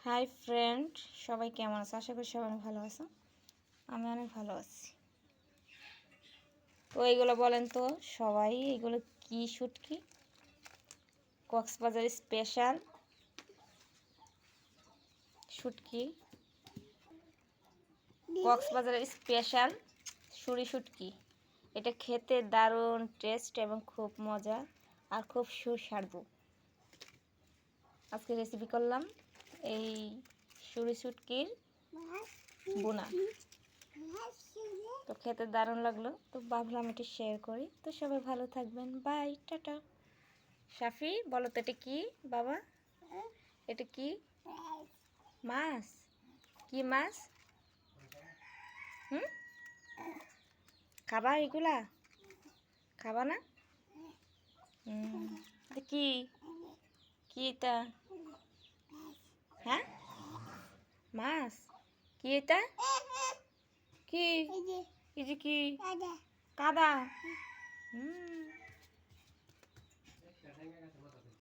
Hi friend, সবাই কেমন আছে? আশা করি সবাই অনেক ভালো আছো। আমি অনেক ভালো আছি। তো এইগুলো বলেন তো সবাই, এগুলো কি শুটকি? কক্সবাজার স্পেশাল শুটকি, কক্সবাজারের স্পেশাল সুরি শুটকি। এটা খেতে দারুণ টেস্ট এবং খুব মজা আর খুব সুস্বাদু। আজকে রেসিপি করলাম এই সুরি শুটকির বোনা। তো খেতে দারুণ লাগলো, তো ভাবলাম একটু শেয়ার করি। তো সবাই ভালো থাকবেন, বাই, টাটা। সাফি, বলো তো এটা কি বাবা? এটা কি মাছ? কি মাছ? হুম, খাবা এগুলা? খাবা না? এটা কি কি এটা? হ্যাঁ, মাছ। কি এটা? কি এই যে কি কাদা?